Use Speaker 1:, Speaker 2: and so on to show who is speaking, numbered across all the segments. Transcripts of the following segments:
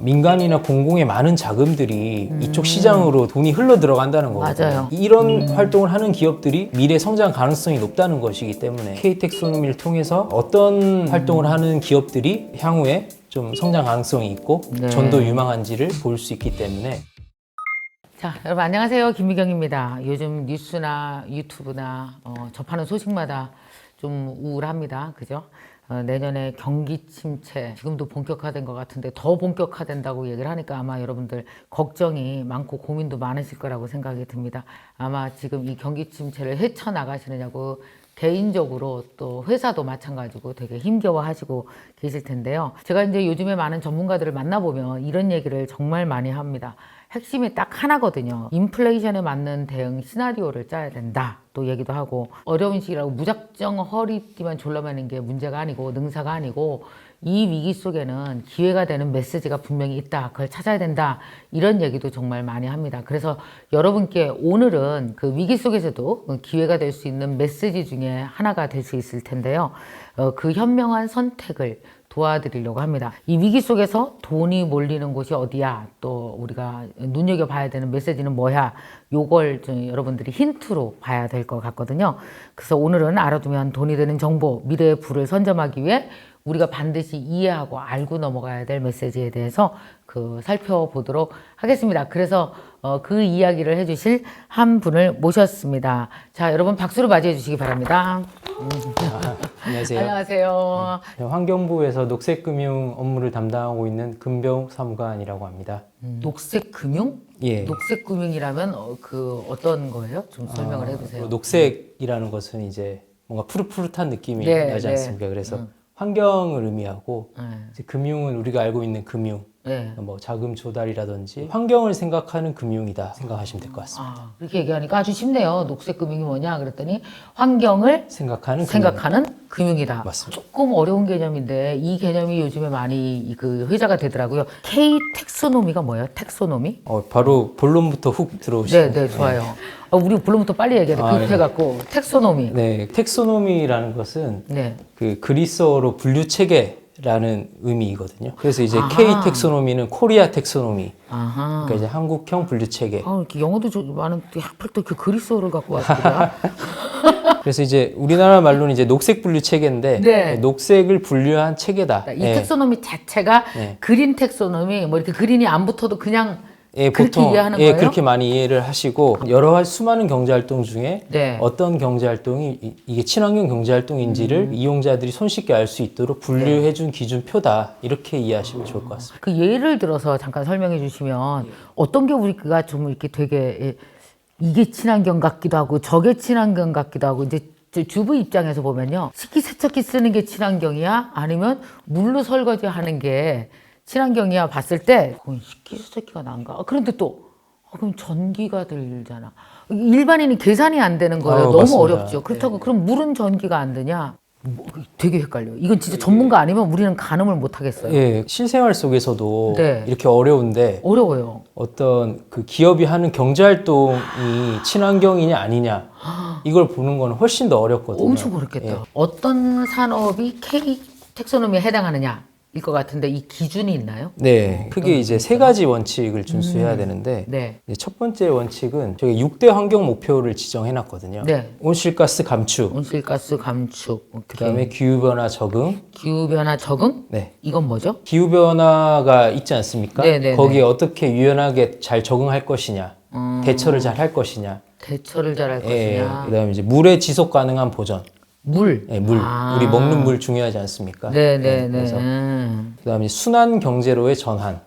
Speaker 1: 민간이나 공공의 많은 자금들이 이쪽 시장으로 돈이 흘러 들어간다는 거거든요.
Speaker 2: 맞아요.
Speaker 1: 이런 활동을 하는 기업들이 미래 성장 가능성이 높다는 것이기 때문에 K텍소노미를 통해서 어떤 활동을 하는 기업들이 향후에 좀 성장 가능성이 있고
Speaker 2: 네.
Speaker 1: 전도 유망한지를 볼 수 있기 때문에.
Speaker 2: 자, 여러분 안녕하세요. 김미경입니다. 요즘 뉴스나 유튜브나 접하는 소식마다 좀 우울합니다. 그죠? 내년에 경기 침체 지금도 본격화된 것 같은데 더 본격화된다고 얘기를 하니까 아마 여러분들 걱정이 많고 고민도 많으실 거라고 생각이 듭니다. 아마 지금 이 경기 침체를 헤쳐나가시느냐고 개인적으로 또 회사도 마찬가지고 되게 힘겨워하시고 계실 텐데요. 제가 이제 요즘에 많은 전문가들을 만나보면 이런 얘기를 정말 많이 합니다. 핵심이 딱 하나거든요. 인플레이션에 맞는 대응 시나리오를 짜야 된다. 또 얘기도 하고 어려운 시기라고 무작정 허리띠만 졸라매는 게 문제가 아니고 능사가 아니고 이 위기 속에는 기회가 되는 메시지가 분명히 있다. 그걸 찾아야 된다. 이런 얘기도 정말 많이 합니다. 그래서 여러분께 오늘은 그 위기 속에서도 기회가 될 수 있는 메시지 중에 하나가 될 수 있을 텐데요. 그 현명한 선택을 도와드리려고 합니다. 이 위기 속에서 돈이 몰리는 곳이 어디야? 또 우리가 눈여겨봐야 되는 메시지는 뭐야? 요걸 좀 여러분들이 힌트로 봐야 될 것 같거든요. 그래서 오늘은 알아두면 돈이 되는 정보, 미래의 부를 선점하기 위해 우리가 반드시 이해하고 알고 넘어가야 될 메시지에 대해서 살펴보도록 하겠습니다. 그래서 그 이야기를 해주실 한 분을 모셨습니다. 자, 여러분 박수로 맞이해 주시기 바랍니다.
Speaker 1: 안녕하세요.
Speaker 2: 안녕하세요.
Speaker 1: 환경부에서 녹색금융 업무를 담당하고 있는 금병욱 사무관이라고 합니다.
Speaker 2: 녹색금융?
Speaker 1: 예.
Speaker 2: 녹색금융이라면 어떤 거예요? 좀 설명을 해주세요.
Speaker 1: 녹색이라는 것은 이제 뭔가 푸릇푸릇한 느낌이
Speaker 2: 네,
Speaker 1: 나지
Speaker 2: 네.
Speaker 1: 않습니까? 그래서 환경을 의미하고
Speaker 2: 네.
Speaker 1: 이제 금융은 우리가 알고 있는 금융,
Speaker 2: 네.
Speaker 1: 뭐 자금 조달이라든지 환경을 생각하는 금융이다 생각하시면 될 것 같습니다.
Speaker 2: 아, 그렇게 얘기하니까 아주 쉽네요. 녹색금융이 뭐냐 그랬더니 환경을 생각하는 금융이다.
Speaker 1: 맞습니다.
Speaker 2: 조금 어려운 개념인데 이 개념이 요즘에 많이 회자가 되더라고요. K텍소노미가 뭐예요? 텍소노미?
Speaker 1: 바로 본론부터 훅 들어오시죠.
Speaker 2: 네, 좋아요. 우리 본론부터 빨리 얘기해야 돼. 급해갖고 텍소노미.
Speaker 1: 네, 텍소노미라는 것은
Speaker 2: 네.
Speaker 1: 그 그리스어로 분류 체계라는 의미이거든요. 그래서 이제
Speaker 2: 아하.
Speaker 1: K 텍소노미는 코리아 텍소노미.
Speaker 2: 아하.
Speaker 1: 그러니까 이제 한국형 분류 체계.
Speaker 2: 이렇게 영어도 많은 하필 또 그리스어를 갖고 왔더라.
Speaker 1: 그래서 이제 우리나라 말로는 이제 녹색 분류 체계인데
Speaker 2: 네.
Speaker 1: 녹색을 분류한 체계다.
Speaker 2: 이 텍소노미 자체가 그린 텍소노미 뭐 이렇게 그린이 안 붙어도 그냥 그렇게
Speaker 1: 보통
Speaker 2: 이해하는 거예요?
Speaker 1: 그렇게 많이 이해를 하시고 여러 수많은 경제 활동 중에
Speaker 2: 네.
Speaker 1: 어떤 경제 활동이 이게 친환경 경제 활동인지를 이용자들이 손쉽게 알 수 있도록 분류해 준 기준표다. 이렇게 이해하시면 좋을 것 같습니다.
Speaker 2: 그 예를 들어서 잠깐 설명해 주시면 어떤 게 우리가 좀 이렇게 되게 이게 친환경 같기도 하고 저게 친환경 같기도 하고 이제 주부 입장에서 보면요. 식기세척기 쓰는 게 친환경이야? 아니면 물로 설거지 하는 게 친환경이야 봤을 때 그건 식기세척기가 난가? 그런데 또 그럼 전기가 들잖아. 일반인이 계산이 안 되는 거예요. 너무
Speaker 1: 맞습니다.
Speaker 2: 어렵죠. 그렇다고 그럼 물은 전기가 안 되냐? 되게 헷갈려요. 이건 진짜 전문가 아니면 우리는 가늠을 못 하겠어요.
Speaker 1: 예, 실생활 속에서도
Speaker 2: 네.
Speaker 1: 이렇게 어려운데
Speaker 2: 어려워요.
Speaker 1: 어떤 그 기업이 하는 경제 활동이 친환경이냐 아니냐 이걸 보는 거는 훨씬 더 어렵거든요.
Speaker 2: 엄청 어렵겠다. 어떤 산업이 K 텍소노미에 해당하느냐? 일 것 같은데 이 기준이 있나요?
Speaker 1: 네, 크게 이제 세 가지 원칙을 준수해야 되는데
Speaker 2: 네.
Speaker 1: 이제 첫 번째 원칙은 저희 6대 환경 목표를 지정해 놨거든요.
Speaker 2: 네.
Speaker 1: 온실가스 감축,
Speaker 2: 온실가스 감축,
Speaker 1: 그다음에 기후변화 적응.
Speaker 2: 기후변화 적응?
Speaker 1: 네.
Speaker 2: 이건 뭐죠?
Speaker 1: 기후변화가 있지 않습니까?
Speaker 2: 네네네.
Speaker 1: 거기에 어떻게 유연하게 잘 적응할 것이냐, 대처를 잘 할 것이냐.
Speaker 2: 대처를 잘 할
Speaker 1: 예,
Speaker 2: 것이냐.
Speaker 1: 그다음에 이제 물의 지속 가능한 보전.
Speaker 2: 물.
Speaker 1: 예, 물. 우리 먹는 물 중요하지 않습니까?
Speaker 2: 네네네.
Speaker 1: 그래서 그다음에 순환 경제로의 전환.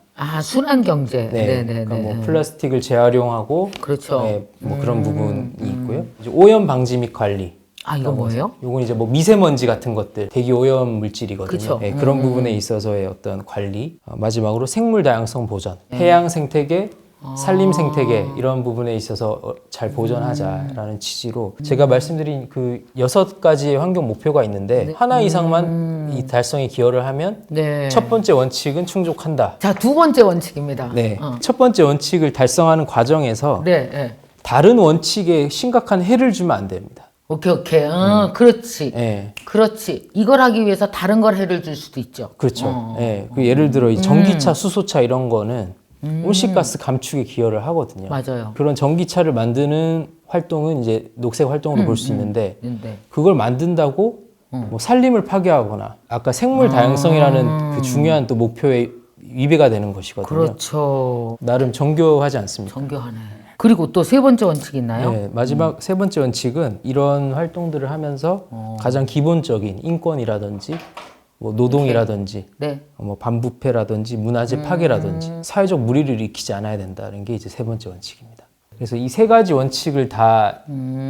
Speaker 2: 순환 경제.
Speaker 1: 네.
Speaker 2: 네네네.
Speaker 1: 그러니까 뭐 플라스틱을 재활용하고
Speaker 2: 그렇죠.
Speaker 1: 네, 뭐 그런 부분이 있고요. 이제 오염 방지 및 관리.
Speaker 2: 이거 뭐예요?
Speaker 1: 요건 이제 뭐 미세먼지 같은 것들, 대기 오염 물질이거든요.
Speaker 2: 그쵸.
Speaker 1: 네, 그런 부분에 있어서의 어떤 관리. 마지막으로 생물 다양성 보전, 해양 생태계, 산림 생태계 이런 부분에 있어서 잘 보존하자라는 취지로 제가 말씀드린 그 6가지의 환경 목표가 있는데 하나 이상만 이 달성에 기여를 하면
Speaker 2: 네.
Speaker 1: 첫 번째 원칙은 충족한다.
Speaker 2: 자, 두 번째 원칙입니다.
Speaker 1: 네. 첫 번째 원칙을 달성하는 과정에서
Speaker 2: 네. 네.
Speaker 1: 다른 원칙에 심각한 해를 주면 안 됩니다.
Speaker 2: 오케이. 그렇지.
Speaker 1: 예.
Speaker 2: 그렇지. 이걸 하기 위해서 다른 걸 해를 줄 수도 있죠.
Speaker 1: 그렇죠. 예. 그 예를 들어 이 전기차, 수소차 이런 거는 온실가스 감축에 기여를 하거든요.
Speaker 2: 맞아요.
Speaker 1: 그런 전기차를 만드는 활동은 이제 녹색 활동으로 볼 수 있는데
Speaker 2: 네.
Speaker 1: 그걸 만든다고 뭐 산림을 파괴하거나 아까 생물 다양성이라는 그 중요한 또 목표에 위배가 되는 것이거든요.
Speaker 2: 그렇죠.
Speaker 1: 나름 정교하지 않습니까?
Speaker 2: 정교하네. 그리고 또 세 번째 원칙 있나요?
Speaker 1: 네, 마지막 세 번째 원칙은 이런 활동들을 하면서 가장 기본적인 인권이라든지 뭐 노동이라든지
Speaker 2: 네.
Speaker 1: 뭐 반부패라든지 문화재 파괴라든지 사회적 무리를 일으키지 않아야 된다는 게 이제 세 번째 원칙입니다. 그래서 이 세 가지 원칙을 다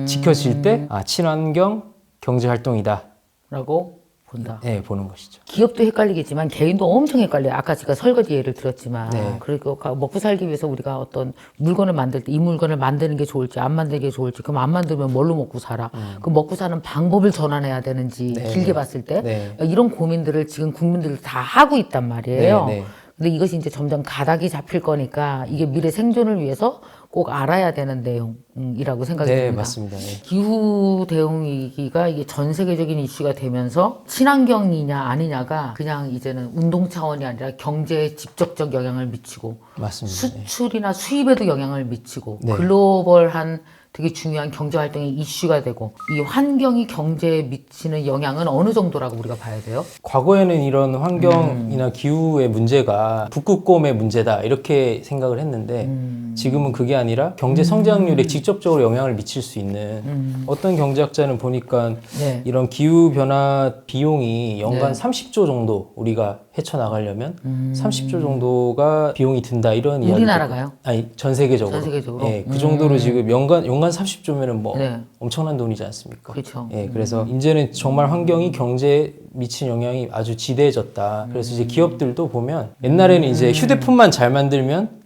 Speaker 1: 지켜질 때 친환경 경제 활동이다.
Speaker 2: 라고 본다.
Speaker 1: 네, 보는 것이죠.
Speaker 2: 기업도 헷갈리겠지만 개인도 엄청 헷갈려요. 아까 제가 설거지 예를 들었지만
Speaker 1: 네.
Speaker 2: 그리고 먹고 살기 위해서 우리가 어떤 물건을 만들 때 이 물건을 만드는 게 좋을지 안 만드는 게 좋을지 그럼 안 만들면 뭘로 먹고 살아? 그 먹고 사는 방법을 전환해야 되는지
Speaker 1: 네.
Speaker 2: 길게 봤을 때
Speaker 1: 네.
Speaker 2: 이런 고민들을 지금 국민들이 다 하고 있단 말이에요.
Speaker 1: 네, 네.
Speaker 2: 근데 이것이 이제 점점 가닥이 잡힐 거니까 이게 미래 생존을 위해서 꼭 알아야 되는 내용이라고 생각이
Speaker 1: 네,
Speaker 2: 듭니다.
Speaker 1: 맞습니다. 네.
Speaker 2: 기후 대응 위기가 이게 전 세계적인 이슈가 되면서 친환경이냐 아니냐가 그냥 이제는 운동 차원이 아니라 경제에 직접적 영향을 미치고
Speaker 1: 맞습니다. 네.
Speaker 2: 수출이나 수입에도 영향을 미치고
Speaker 1: 네.
Speaker 2: 글로벌한 되게 중요한 경제 활동의 이슈가 되고 이 환경이 경제에 미치는 영향은 어느 정도라고 우리가 봐야 돼요?
Speaker 1: 과거에는 이런 환경이나 기후의 문제가 북극곰의 문제다 이렇게 생각을 했는데 지금은 그게 아니라 경제 성장률에 직접적으로 영향을 미칠 수 있는 어떤 경제학자는 보니까
Speaker 2: 네.
Speaker 1: 이런 기후 변화 비용이 연간
Speaker 2: 네.
Speaker 1: 30조 정도 우리가 헤쳐나가려면 30조 정도가 비용이 든다 이런 이야기.
Speaker 2: 우리나라가요?
Speaker 1: 아니 전 세계적으로.
Speaker 2: 전 세계적으로?
Speaker 1: 예, 그 정도로 지금 연간 30조면은 뭐
Speaker 2: 네.
Speaker 1: 엄청난 돈이지 않습니까?
Speaker 2: 그렇죠.
Speaker 1: 예, 그래서 이제는 정말 환경이 경제에 미친 영향이 아주 지대해졌다. 그래서 이제 기업들도 보면 옛날에는 이제 휴대폰만 잘 만들면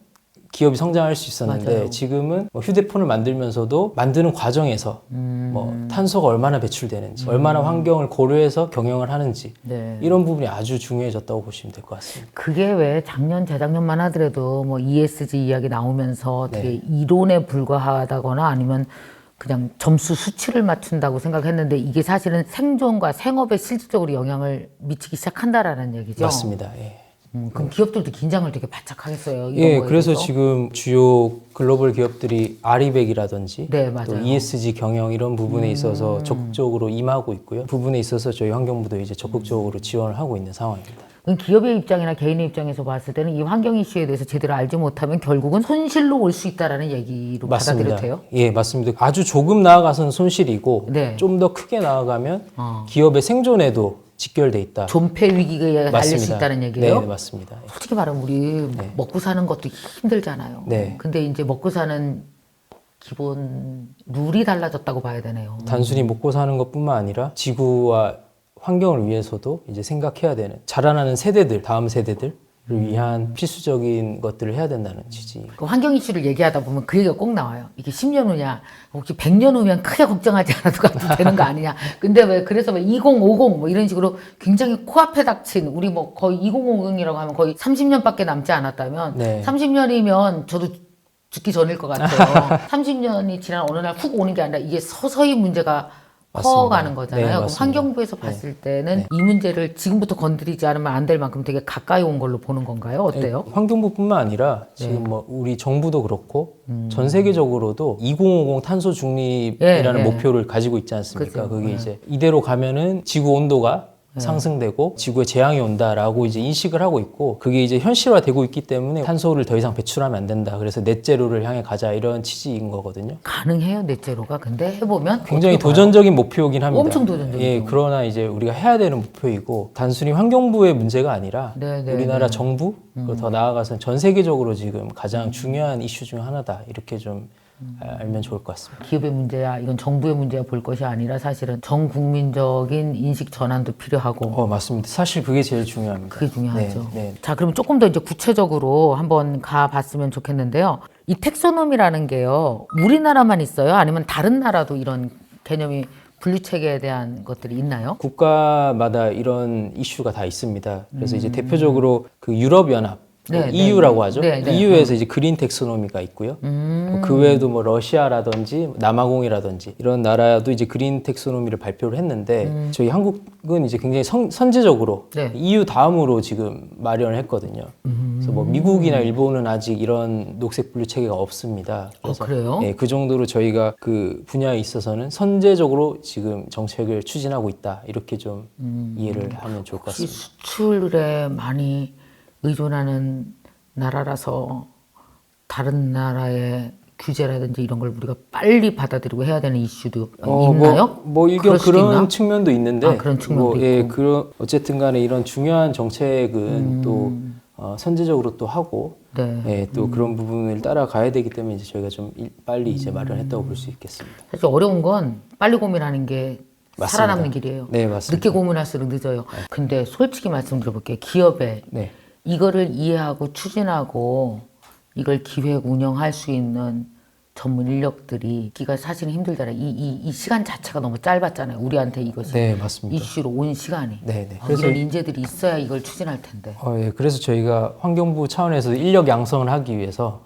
Speaker 1: 기업이 성장할 수 있었는데
Speaker 2: 맞아요.
Speaker 1: 지금은 뭐 휴대폰을 만들면서도 만드는 과정에서 뭐 탄소가 얼마나 배출되는지, 얼마나 환경을 고려해서 경영을 하는지
Speaker 2: 네.
Speaker 1: 이런 부분이 아주 중요해졌다고 보시면 될 것 같습니다.
Speaker 2: 그게 왜 작년, 재작년만 하더라도 뭐 ESG 이야기 나오면서 되게
Speaker 1: 네.
Speaker 2: 이론에 불과하다거나 아니면 그냥 점수 수치를 맞춘다고 생각했는데 이게 사실은 생존과 생업에 실질적으로 영향을 미치기 시작한다라는 얘기죠.
Speaker 1: 맞습니다. 예.
Speaker 2: 그럼 기업들도 긴장을 되게 바짝 하겠어요. 이런
Speaker 1: 예,
Speaker 2: 거에
Speaker 1: 그래서
Speaker 2: 대해서.
Speaker 1: 지금 주요 글로벌 기업들이 아리백이라든지
Speaker 2: 네,
Speaker 1: 또
Speaker 2: 맞아요.
Speaker 1: ESG 경영 이런 부분에 있어서 적극적으로 임하고 있고요. 부분에 있어서 저희 환경부도 이제 적극적으로 지원을 하고 있는 상황입니다.
Speaker 2: 그럼 기업의 입장이나 개인의 입장에서 봤을 때는 이 환경 이슈에 대해서 제대로 알지 못하면 결국은 손실로 올 수 있다라는 얘기로 받아들여도 돼요?
Speaker 1: 예, 맞습니다. 아주 조금 나아가서는 손실이고
Speaker 2: 네.
Speaker 1: 좀 더 크게 나아가면 기업의 생존에도 직결돼 있다.
Speaker 2: 존폐 위기에 달릴 수 있다는 얘기예요?
Speaker 1: 네, 맞습니다.
Speaker 2: 솔직히 말하면 우리 먹고 사는 것도 힘들잖아요.
Speaker 1: 네.
Speaker 2: 근데 이제 먹고 사는 기본 룰이 달라졌다고 봐야 되네요.
Speaker 1: 단순히 먹고 사는 것뿐만 아니라 지구와 환경을 위해서도 이제 생각해야 되는 자라나는 세대들, 다음 세대들을 위한 필수적인 것들을 해야 된다는 취지.
Speaker 2: 그 환경 이슈를 얘기하다 보면 그 얘기가 꼭 나와요. 이게 10년 후냐, 혹시 100년 후면 크게 걱정하지 않아도 가도 되는 거 아니냐. 근데 왜, 그래서 왜 2050 뭐 이런 식으로 굉장히 코앞에 닥친, 우리 뭐 거의 2050이라고 하면 거의 30년밖에 남지 않았다면,
Speaker 1: 네.
Speaker 2: 30년이면 저도 죽기 전일 것 같아요. 30년이 지난 어느 날 훅 오는 게 아니라 이게 서서히 문제가
Speaker 1: 맞습니다.
Speaker 2: 커가는 거잖아요.
Speaker 1: 네,
Speaker 2: 그럼
Speaker 1: 맞습니다.
Speaker 2: 환경부에서 봤을 때는 이 문제를 지금부터 건드리지 않으면 안 될 만큼 되게 가까이 온 걸로 보는 건가요? 어때요?
Speaker 1: 환경부뿐만 아니라 지금 뭐 우리 정부도 그렇고 전 세계적으로도 2050 탄소 중립이라는
Speaker 2: 예, 예.
Speaker 1: 목표를 가지고 있지 않습니까?
Speaker 2: 그죠.
Speaker 1: 그게 이제 이대로 가면은 지구 온도가 상승되고 지구에 재앙이 온다라고 이제 인식을 하고 있고 그게 이제 현실화되고 있기 때문에 탄소를 더 이상 배출하면 안 된다. 그래서 넷제로를 향해 가자 이런 취지인 거거든요.
Speaker 2: 가능해요, 넷제로가. 근데 해보면
Speaker 1: 굉장히
Speaker 2: 어떻게 봐요?
Speaker 1: 도전적인 목표이긴 합니다.
Speaker 2: 엄청 도전적이죠.
Speaker 1: 예, 그러나 이제 우리가 해야 되는 목표이고 단순히 환경부의 문제가 아니라
Speaker 2: 네, 네,
Speaker 1: 우리나라 정부 그리고 더 나아가서는 전 세계적으로 지금 가장 중요한 이슈 중 하나다. 이렇게 좀 알면 좋을 것 같습니다.
Speaker 2: 기업의 문제야, 이건 정부의 문제야 볼 것이 아니라 사실은 전 국민적인 인식 전환도 필요하고
Speaker 1: 맞습니다. 사실 그게 제일 중요합니다.
Speaker 2: 그게 중요하죠.
Speaker 1: 네, 네.
Speaker 2: 자, 그럼 조금 더 이제 구체적으로 한번 가봤으면 좋겠는데요. 이 텍소노미라는 게요, 우리나라만 있어요? 아니면 다른 나라도 이런 개념이 분류 체계에 대한 것들이 있나요?
Speaker 1: 국가마다 이런 이슈가 다 있습니다. 그래서 이제 대표적으로 그 유럽연합
Speaker 2: 네,
Speaker 1: EU라고
Speaker 2: 네.
Speaker 1: 하죠.
Speaker 2: 네, 네.
Speaker 1: EU에서 이제 그린 텍소노미가 있고요. 그 외에도 뭐 러시아라든지 남아공이라든지 이런 나라도 이제 그린 텍소노미를 발표를 했는데 저희 한국은 이제 굉장히 선제적으로
Speaker 2: 네.
Speaker 1: EU 다음으로 지금 마련을 했거든요. 그래서 뭐 미국이나 일본은 아직 이런 녹색 분류 체계가 없습니다.
Speaker 2: 그래요?
Speaker 1: 예, 그 정도로 저희가 그 분야에 있어서는 선제적으로 지금 정책을 추진하고 있다. 이렇게 좀 이해를 하면 좋을 것
Speaker 2: 혹시
Speaker 1: 같습니다.
Speaker 2: 수출에 많이 의존하는 나라라서 다른 나라의 규제라든지 이런 걸 우리가 빨리 받아들이고 해야 되는 이슈도 있나요?
Speaker 1: 뭐 일견
Speaker 2: 그럴 수도
Speaker 1: 그런
Speaker 2: 있나?
Speaker 1: 측면도 있는데,
Speaker 2: 그런 측면도
Speaker 1: 예,
Speaker 2: 있고.
Speaker 1: 그런 어쨌든 간에 이런 중요한 정책은 또 선제적으로 또 하고,
Speaker 2: 네.
Speaker 1: 예, 또 그런 부분을 따라가야 되기 때문에 이제 저희가 좀 빨리 이제 마련했다고 볼 수 있겠습니다.
Speaker 2: 사실 어려운 건 빨리 고민하는 게
Speaker 1: 맞습니다.
Speaker 2: 살아남는 길이에요.
Speaker 1: 네, 맞습니다.
Speaker 2: 늦게 고민할수록 늦어요. 근데 솔직히 말씀드려볼게요. 기업에
Speaker 1: 네.
Speaker 2: 이거를 이해하고 추진하고 이걸 기획 운영할 수 있는 전문 인력들이 기가 사실은 힘들잖아요. 이 시간 자체가 너무 짧았잖아요. 우리한테 이것이
Speaker 1: 네, 맞습니다.
Speaker 2: 이슈로 온 시간이.
Speaker 1: 네, 네.
Speaker 2: 그래서 이런 인재들이 있어야 이걸 추진할 텐데.
Speaker 1: 예, 그래서 저희가 환경부 차원에서 인력 양성을 하기 위해서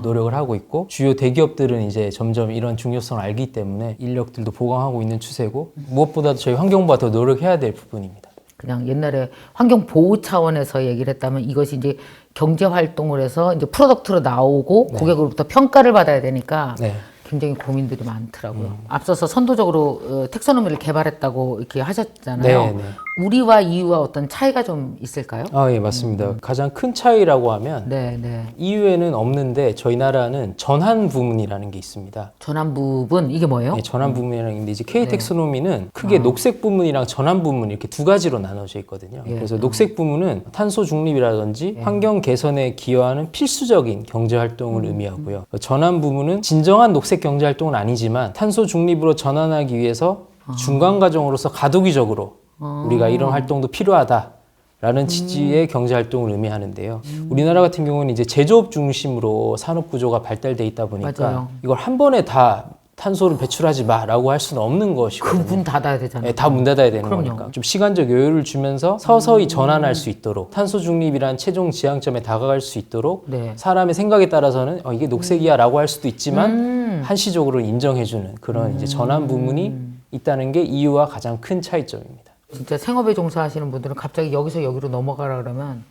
Speaker 1: 노력을 하고 있고 주요 대기업들은 이제 점점 이런 중요성을 알기 때문에 인력들도 보강하고 있는 추세고 무엇보다도 저희 환경부가 더 노력해야 될 부분입니다.
Speaker 2: 그냥 옛날에 환경 보호 차원에서 얘기를 했다면 이것이 이제 경제 활동을 해서 이제 프로덕트로 나오고 고객으로부터 평가를 받아야 되니까
Speaker 1: 네.
Speaker 2: 굉장히 고민들이 많더라고요. 앞서서 선도적으로 텍소노미를 개발했다고 이렇게 하셨잖아요.
Speaker 1: 네, 네.
Speaker 2: 우리와 EU와 어떤 차이가 좀 있을까요?
Speaker 1: 예, 맞습니다. 가장 큰 차이라고 하면
Speaker 2: 네, 네.
Speaker 1: EU에는 없는데 저희 나라는 전환 부문이라는 게 있습니다.
Speaker 2: 전환 부분 이게 뭐예요?
Speaker 1: 네, 전환 부문이라는 게 있는데 이제 K 텍소노미는 크게 녹색 부문이랑 전환 부문 이렇게 두 가지로 나눠져 있거든요. 그래서 녹색 부문은 탄소 중립이라든지 환경 개선에 기여하는 필수적인 경제 활동을 의미하고요. 전환 부문은 진정한 녹색 경제 활동은 아니지만 탄소 중립으로 전환하기 위해서 중간 과정으로서 가도기적으로 우리가 이런 활동도 필요하다라는 취지의 경제 활동을 의미하는데요. 우리나라 같은 경우는 이제 제조업 중심으로 산업 구조가 발달돼 있다 보니까
Speaker 2: 맞아요.
Speaker 1: 이걸 한 번에 다 탄소를 배출하지 마라고 할 수는 없는 것이거든요.
Speaker 2: 그 문 닫아야 되잖아요.
Speaker 1: 다 문 닫아야 되는
Speaker 2: 그럼요.
Speaker 1: 거니까 좀 시간적 여유를 주면서 서서히 전환할 수 있도록 탄소 중립이란 최종 지향점에 다가갈 수 있도록
Speaker 2: 네.
Speaker 1: 사람의 생각에 따라서는 이게 녹색이야라고 할 수도 있지만 한시적으로 인정해주는 그런 이제 전환 부문이 있다는 게 EU와 가장 큰 차이점입니다.
Speaker 2: 진짜 생업에 종사하시는 분들은 갑자기 여기서 여기로 넘어가라 그러면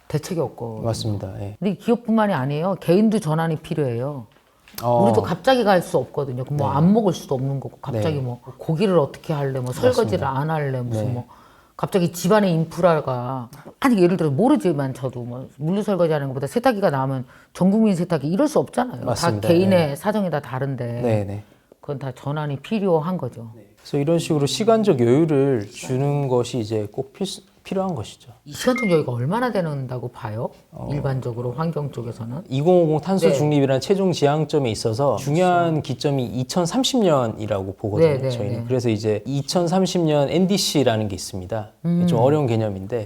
Speaker 2: 대책이 없고.
Speaker 1: 맞습니다. 예.
Speaker 2: 근데 기업뿐만이 아니에요. 개인도 전환이 필요해요. 우리도 갑자기 갈 수 없거든요. 뭐 안 먹을 수도 없는 거고 갑자기
Speaker 1: 네.
Speaker 2: 뭐 고기를 어떻게 할래, 뭐 설거지를 안 할래, 무슨 뭐 갑자기 집안의 인프라가 아니 예를 들어 모르지만 저도 뭐 물류 설거지하는 것보다 세탁기가 나오면 전 국민 세탁기 이럴 수 없잖아요.
Speaker 1: 맞습니다.
Speaker 2: 다 개인의 사정이 다 다른데
Speaker 1: 네.
Speaker 2: 그건 다 전환이 필요한 거죠.
Speaker 1: 그래서 이런 식으로 시간적 여유를 주는 것이 이제 꼭 필요한 것이죠.
Speaker 2: 이 시간적 여유가 얼마나 되는다고 봐요? 일반적으로 환경 쪽에서는
Speaker 1: 2050 탄소
Speaker 2: 네.
Speaker 1: 중립이라는 최종 지향점에 있어서 중요한 기점이 2030년이라고 보거든요.
Speaker 2: 네, 네,
Speaker 1: 저희는
Speaker 2: 네.
Speaker 1: 그래서 이제 2030년 NDC라는 게 있습니다. 좀 어려운 개념인데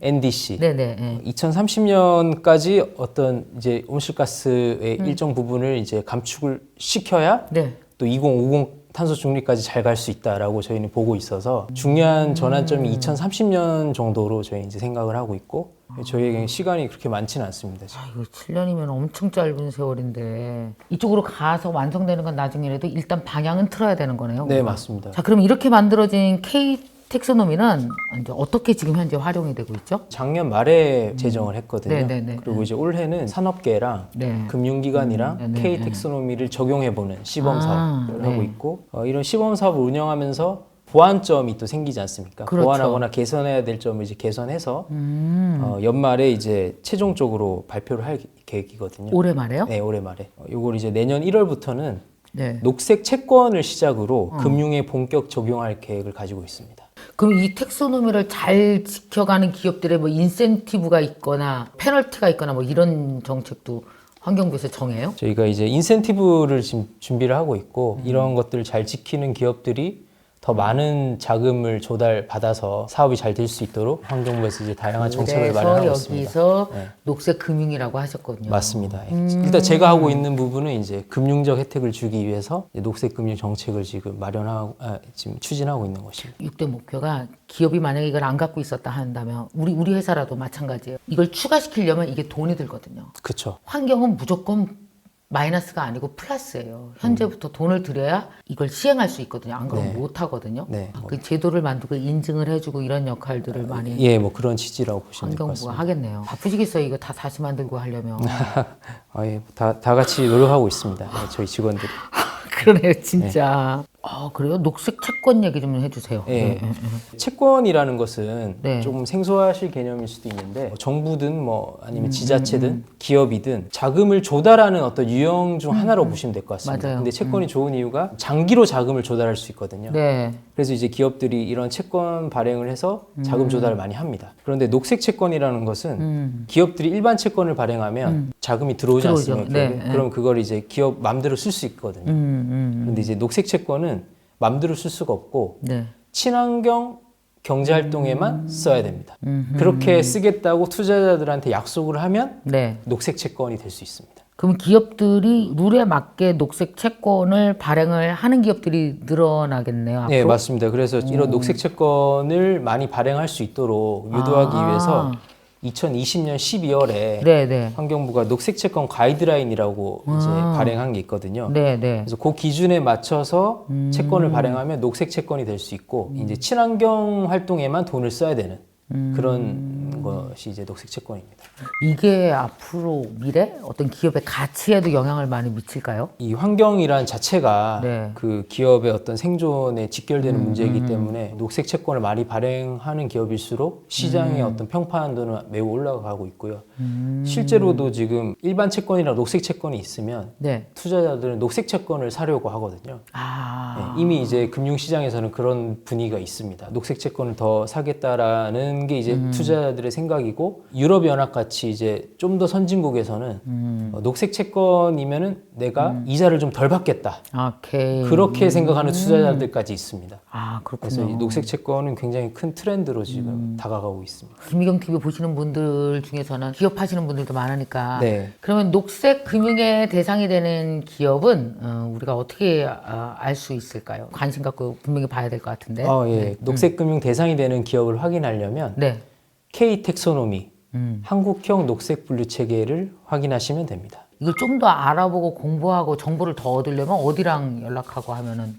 Speaker 1: NDC.
Speaker 2: 네네.
Speaker 1: 2030년까지 어떤 이제 온실가스의 일정 부분을 이제 감축을 시켜야
Speaker 2: 네.
Speaker 1: 또 2050 탄소 중립까지 잘 갈 수 있다라고 저희는 보고 있어서 중요한 전환점이 2030년 정도로 저희 이제 생각을 하고 있고 저희에게 시간이 그렇게 많지는 않습니다. 지금.
Speaker 2: 이거 7년이면 엄청 짧은 세월인데 이쪽으로 가서 완성되는 건 나중이라도 일단 방향은 틀어야 되는 거네요.
Speaker 1: 네, 맞습니다.
Speaker 2: 자, 그럼 이렇게 만들어진 K 텍소노미는 이제 어떻게 지금 현재 활용이 되고 있죠?
Speaker 1: 작년 말에 제정을 했거든요.
Speaker 2: 네네네.
Speaker 1: 그리고 이제 올해는 산업계랑
Speaker 2: 네.
Speaker 1: 금융기관이랑
Speaker 2: 네네.
Speaker 1: K 텍소노미를 적용해보는 시범 사업을 하고 있고 이런 시범 사업을 운영하면서 보완점이 또 생기지 않습니까?
Speaker 2: 그렇죠.
Speaker 1: 보완하거나 개선해야 될 점을 이제 개선해서 연말에 이제 최종적으로 발표를 할 계획이거든요.
Speaker 2: 올해 말에요?
Speaker 1: 네, 올해 말에. 이걸 이제 내년 1월부터는
Speaker 2: 네.
Speaker 1: 녹색 채권을 시작으로 금융에 본격 적용할 계획을 가지고 있습니다.
Speaker 2: 그럼 이 텍소노미를 잘 지켜가는 기업들의 뭐 인센티브가 있거나 페널티가 있거나 뭐 이런 정책도 환경부에서 정해요?
Speaker 1: 저희가 이제 인센티브를 지금 준비를 하고 있고 이런 것들을 잘 지키는 기업들이 더 많은 자금을 조달받아서 사업이 잘 될 수 있도록 환경부에서 이제 다양한 정책을 마련하고 있습니다.
Speaker 2: 여기서 녹색 금융이라고 하셨거든요.
Speaker 1: 맞습니다. 일단 제가 하고 있는 부분은 이제 금융적 혜택을 주기 위해서 이제 녹색 금융 정책을 지금 지금 추진하고 있는 것입니다.
Speaker 2: 6대 목표가 기업이 만약에 이걸 안 갖고 있었다 한다면 우리 회사라도 마찬가지예요. 이걸 추가시키려면 이게 돈이 들거든요.
Speaker 1: 그렇죠.
Speaker 2: 환경은 무조건 마이너스가 아니고 플러스예요. 현재부터 돈을 들여야 이걸 시행할 수 있거든요. 안 그러면
Speaker 1: 네.
Speaker 2: 못 하거든요.
Speaker 1: 네.
Speaker 2: 그 제도를 만들고 인증을 해주고 이런 역할들을 많이
Speaker 1: 예, 뭐 그런 취지라고 보시면 될 것
Speaker 2: 환경부가
Speaker 1: 같습니다.
Speaker 2: 하겠네요. 바쁘시겠어요. 이거 다 다시 만들고 하려면.
Speaker 1: 예, 다 같이 노력하고 있습니다. 저희 직원들이.
Speaker 2: 그러네요, 진짜. 그래요? 녹색 채권 얘기 좀 해주세요.
Speaker 1: 예. 채권이라는 것은
Speaker 2: 네.
Speaker 1: 조금 생소하실 개념일 수도 있는데 정부든 뭐 아니면 지자체든 기업이든 자금을 조달하는 어떤 유형 중 하나로 보시면 될 것 같습니다.
Speaker 2: 맞아요.
Speaker 1: 근데 채권이 좋은 이유가 장기로 자금을 조달할 수 있거든요.
Speaker 2: 네.
Speaker 1: 그래서 이제 기업들이 이런 채권 발행을 해서 자금 조달을 많이 합니다. 그런데 녹색 채권이라는 것은 기업들이 일반 채권을 발행하면 자금이 들어오지
Speaker 2: 들어오죠.
Speaker 1: 않습니까?
Speaker 2: 네,
Speaker 1: 그럼 그걸 이제 기업 맘대로 쓸 수 있거든요. 그런데 이제 녹색 채권은 맘대로 쓸 수가 없고
Speaker 2: 네.
Speaker 1: 친환경 경제 활동에만 써야 됩니다. 그렇게 쓰겠다고 투자자들한테 약속을 하면
Speaker 2: 네.
Speaker 1: 녹색 채권이 될 수 있습니다.
Speaker 2: 그럼 기업들이 룰에 맞게 녹색 채권을 발행을 하는 기업들이 늘어나겠네요. 앞으로?
Speaker 1: 네, 맞습니다. 그래서 이런 녹색 채권을 많이 발행할 수 있도록 유도하기 위해서 2020년 12월에
Speaker 2: 네.
Speaker 1: 환경부가 녹색 채권 가이드라인이라고 이제 발행한 게 있거든요.
Speaker 2: 네.
Speaker 1: 그래서 그 기준에 맞춰서 채권을 발행하면 녹색 채권이 될 수 있고 이제 친환경 활동에만 돈을 써야 되는 그런 것이 이제 녹색 채권입니다.
Speaker 2: 이게 앞으로 미래 어떤 기업의 가치에도 영향을 많이 미칠까요?
Speaker 1: 이 환경이란 자체가
Speaker 2: 네.
Speaker 1: 그 기업의 어떤 생존에 직결되는 문제이기 때문에 녹색 채권을 많이 발행하는 기업일수록 시장의 어떤 평판도는 매우 올라가고 있고요. 실제로도 지금 일반 채권이랑 녹색 채권이 있으면
Speaker 2: 네.
Speaker 1: 투자자들은 녹색 채권을 사려고 하거든요. 네, 이미 이제 금융시장에서는 그런 분위기가 있습니다. 녹색 채권을 더 사겠다라는 게 이제 투자자들의 생각이고 유럽연합 같이 이제 좀 더 선진국에서는 녹색 채권이면은 내가 이자를 좀 덜 받겠다.
Speaker 2: 오케이.
Speaker 1: 그렇게 생각하는 투자자들까지 있습니다.
Speaker 2: 그렇군요.
Speaker 1: 그래서 이 녹색 채권은 굉장히 큰 트렌드로 지금 다가가고 있습니다.
Speaker 2: 김미경 TV 보시는 분들 중에서는 기업하시는 분들도 많으니까
Speaker 1: 네.
Speaker 2: 그러면 녹색 금융의 대상이 되는 기업은 우리가 어떻게 알 수 있을까요? 관심 갖고 분명히 봐야 될 것 같은데.
Speaker 1: 예. 녹색 금융 대상이 되는 기업을 확인하려면
Speaker 2: 네.
Speaker 1: K 텍소노미 한국형 녹색 분류 체계를 확인하시면 됩니다.
Speaker 2: 이걸 좀 더 알아보고 공부하고 정보를 더 얻으려면 어디랑 연락하고 하면은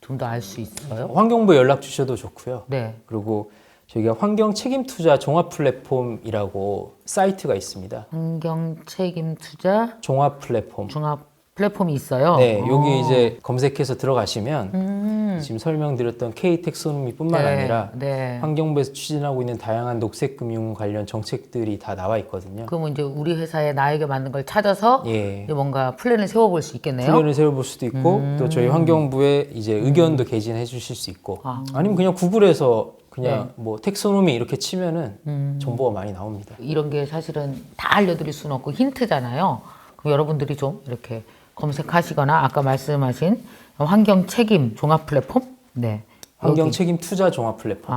Speaker 2: 좀 더 알 수 있어요?
Speaker 1: 환경부에 연락 주셔도 좋고요.
Speaker 2: 네.
Speaker 1: 그리고 저희가 환경 책임 투자 종합 플랫폼이라고 사이트가 있습니다.
Speaker 2: 환경 책임 투자
Speaker 1: 종합 플랫폼.
Speaker 2: 종합 플랫폼이 있어요.
Speaker 1: 네, 여기 이제 검색해서 들어가시면 지금 설명드렸던 K 텍소노미뿐만 아니라 환경부에서 추진하고 있는 다양한 녹색 금융 관련 정책들이 다 나와 있거든요.
Speaker 2: 그러면 이제 우리 회사에 나에게 맞는 걸 찾아서
Speaker 1: 예.
Speaker 2: 이제 뭔가 플랜을 세워볼 수 있겠네요.
Speaker 1: 플랜을 세워볼 수도 있고 또 저희 환경부에 이제 의견도 개진해 주실 수 있고 아니면 그냥 구글에서 그냥 뭐 텍소노미 이렇게 치면은 정보가 많이 나옵니다.
Speaker 2: 이런 게 사실은 다 알려드릴 수는 없고 힌트잖아요. 그럼 여러분들이 좀 이렇게 검색하시거나 아까 말씀하신 환경 책임 종합 플랫폼, 네.
Speaker 1: 환경 책임 투자 종합 플랫폼.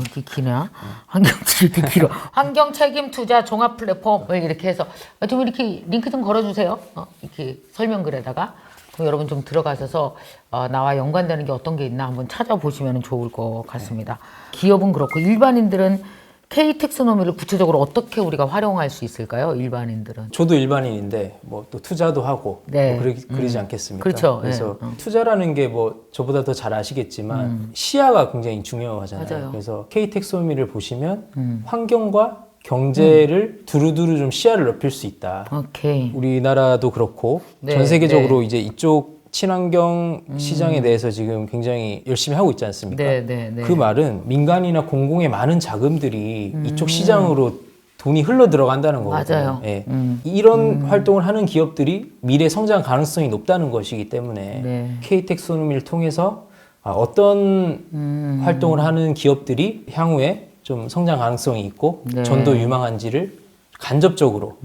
Speaker 2: 이게 기나? 환경 책임 길어. 환경 책임 투자 종합 플랫폼을 이렇게 해서 좀 이렇게 링크 좀 걸어주세요. 이렇게 설명글에다가. 그럼 여러분 좀 들어가셔서 나와 연관되는 게 어떤 게 있나 한번 찾아보시면 좋을 것 같습니다. 기업은 그렇고 일반인들은 K 텍소노미를 구체적으로 어떻게 우리가 활용할 수 있을까요? 일반인들은.
Speaker 1: 저도 일반인인데 뭐 또 투자도 하고
Speaker 2: 네.
Speaker 1: 뭐 그러지 않겠습니까?
Speaker 2: 그렇죠.
Speaker 1: 그래서
Speaker 2: 네.
Speaker 1: 투자라는 게 뭐 저보다 더 잘 아시겠지만 시야가 굉장히 중요하잖아요.
Speaker 2: 맞아요.
Speaker 1: 그래서 K 텍소노미를 보시면 환경과 경제를 두루두루 좀 시야를 넓힐 수 있다.
Speaker 2: 오케이.
Speaker 1: 우리나라도 그렇고
Speaker 2: 네,
Speaker 1: 전 세계적으로 이제 이쪽 친환경 시장에 대해서 지금 굉장히 열심히 하고 있지 않습니까?
Speaker 2: 네.
Speaker 1: 그 말은 민간이나 공공의 많은 자금들이 이쪽 시장으로 돈이 흘러 들어간다는 거거든요.
Speaker 2: 맞아요.
Speaker 1: 예. 이런 활동을 하는 기업들이 미래 성장 가능성이 높다는 것이기 때문에
Speaker 2: 네.
Speaker 1: K 텍소노미를 통해서 어떤 활동을 하는 기업들이 향후에 좀 성장 가능성이 있고
Speaker 2: 네.
Speaker 1: 전도 유망한지를 간접적으로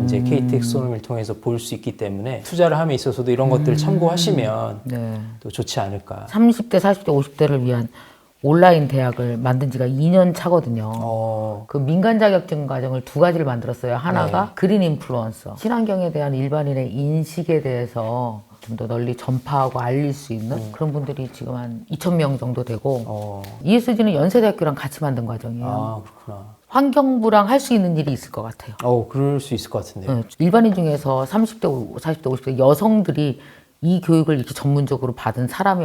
Speaker 1: 이제 K 텍소노미를 통해서 볼 수 있기 때문에 투자를 함에 있어서도 이런 것들을 참고하시면
Speaker 2: 네.
Speaker 1: 또 좋지 않을까.
Speaker 2: 30대, 40대, 50대를 위한 온라인 대학을 만든 지가 2년 차거든요. 그 민간 자격증 과정을 2가지를 만들었어요. 하나가 그린 인플루언서, 친환경에 대한 일반인의 인식에 대해서 좀 더 널리 전파하고 알릴 수 있는 그런 분들이 지금 한 2,000명 정도 되고 ESG는 연세대학교랑 같이 만든 과정이에요.
Speaker 1: 아, 그렇구나.
Speaker 2: 환경부랑 할 수 있는 일이 있을 것 같아요.
Speaker 1: 그럴 수 있을 것 같은데요.
Speaker 2: 네, 일반인 중에서 30대, 40대, 50대 여성들이 이 교육을 이렇게 전문적으로 받은 사람이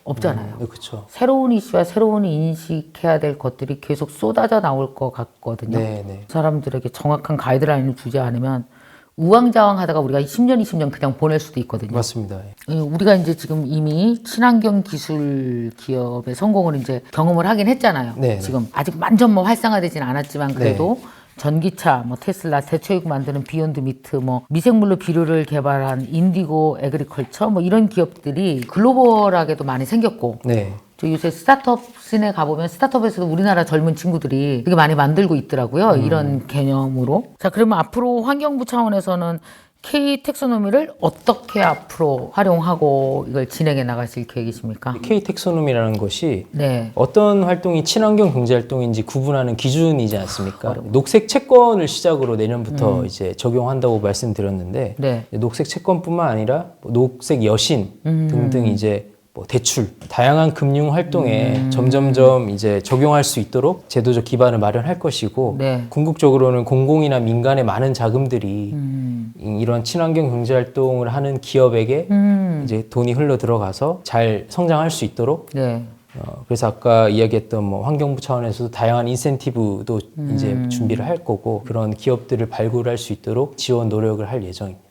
Speaker 2: 없잖아요.
Speaker 1: 네, 그렇죠.
Speaker 2: 새로운 이슈와 새로운 인식해야 될 것들이 계속 쏟아져 나올 것 같거든요.
Speaker 1: 네, 네.
Speaker 2: 사람들에게 정확한 가이드라인을 주지 않으면 우왕좌왕 하다가 우리가 10년, 20년 그냥 보낼 수도 있거든요.
Speaker 1: 맞습니다.
Speaker 2: 우리가 이제 지금 이미 친환경 기술 기업의 성공을 이제 경험을 하긴 했잖아요.
Speaker 1: 네,
Speaker 2: 지금 아직 완전 뭐 활성화되진 않았지만 그래도 전기차, 뭐 테슬라, 대체육 만드는 비욘드 미트, 뭐 미생물로 비료를 개발한 인디고 에그리컬처, 뭐 이런 기업들이 글로벌하게도 많이 생겼고,
Speaker 1: 네.
Speaker 2: 저 요새 스타트업 씬에 가보면 스타트업에서도 우리나라 젊은 친구들이 되게 많이 만들고 있더라고요. 이런 개념으로. 자, 그러면 앞으로 환경부 차원에서는 K 텍소노미를 어떻게 앞으로 활용하고 이걸 진행해 나가실 계획이십니까?
Speaker 1: K 텍소노미라는 것이
Speaker 2: 네.
Speaker 1: 어떤 활동이 친환경 경제 활동인지 구분하는 기준이지 않습니까? 녹색 채권을 시작으로 내년부터 이제 적용한다고 말씀드렸는데
Speaker 2: 네.
Speaker 1: 녹색 채권뿐만 아니라 녹색 여신 등등 이제 뭐 대출, 다양한 금융 활동에 점점점 이제 적용할 수 있도록 제도적 기반을 마련할 것이고
Speaker 2: 네.
Speaker 1: 궁극적으로는 공공이나 민간의 많은 자금들이 이런 친환경 경제 활동을 하는 기업에게 이제 돈이 흘러 들어가서 잘 성장할 수 있도록
Speaker 2: 네.
Speaker 1: 그래서 아까 이야기했던 뭐 환경부 차원에서도 다양한 인센티브도 이제 준비를 할 거고 그런 기업들을 발굴할 수 있도록 지원 노력을 할 예정입니다.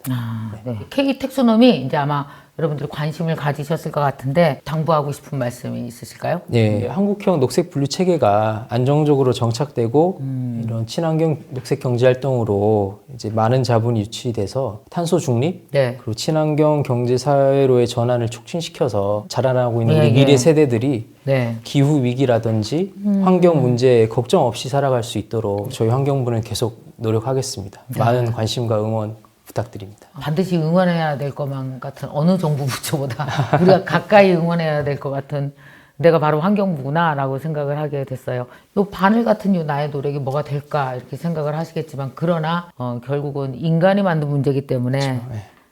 Speaker 2: 네. K 텍소노미 이제 아마 여러분들 관심을 가지셨을 것 같은데 당부하고 싶은 말씀이 있으실까요?
Speaker 1: 네, 한국형 녹색 분류 체계가 안정적으로 정착되고 이런 친환경 녹색 경제 활동으로 이제 많은 자본이 유치돼서 탄소 중립
Speaker 2: 네.
Speaker 1: 그리고 친환경 경제 사회로의 전환을 촉진시켜서 자라나고 있는
Speaker 2: 예,
Speaker 1: 우리 미래
Speaker 2: 예.
Speaker 1: 세대들이
Speaker 2: 네.
Speaker 1: 기후 위기라든지 환경 문제에 걱정 없이 살아갈 수 있도록 저희 환경부는 계속 노력하겠습니다. 많은 관심과 응원 부탁드립니다.
Speaker 2: 반드시 응원해야 될 것만 같은 어느 정부 부처보다 우리가 가까이 응원해야 될 것 같은 내가 바로 환경부구나라고 생각을 하게 됐어요. 요 바늘 같은 요 나의 노력이 뭐가 될까 이렇게 생각을 하시겠지만 그러나 결국은 인간이 만든 문제이기 때문에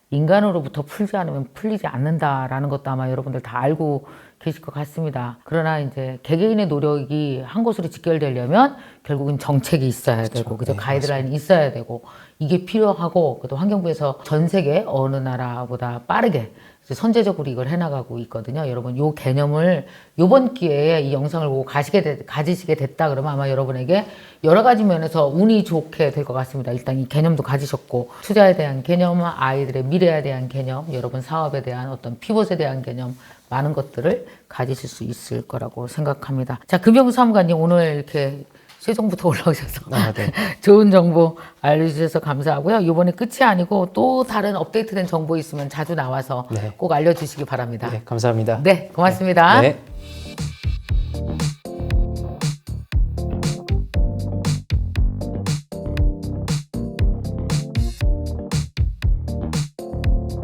Speaker 2: 인간으로부터 풀지 않으면 풀리지 않는다라는 것도 아마 여러분들 다 알고 계실 것 같습니다. 그러나 이제 개개인의 노력이 한 곳으로 직결되려면 결국은 정책이 있어야 되고, 그죠? 가이드라인이 있어야 되고, 이게 필요하고, 또 환경부에서 전 세계 어느 나라보다 빠르게 선제적으로 이걸 해나가고 있거든요. 여러분, 요 개념을 요번 기회에 이 영상을 보고 가지시게 됐다 그러면 아마 여러분에게 여러 가지 면에서 운이 좋게 될 것 같습니다. 일단 이 개념도 가지셨고, 투자에 대한 개념, 아이들의 미래에 대한 개념, 여러분 사업에 대한 어떤 피벗에 대한 개념, 많은 것들을 가지실 수 있을 거라고 생각합니다. 자, 금영수 사무관님 오늘 이렇게 세종부터 올라오셔서
Speaker 1: 네.
Speaker 2: 좋은 정보 알려주셔서 감사하고요. 이번에 끝이 아니고 또 다른 업데이트된 정보 있으면 자주 나와서 꼭 알려주시기 바랍니다.
Speaker 1: 네, 감사합니다.
Speaker 2: 네, 고맙습니다.
Speaker 1: 네.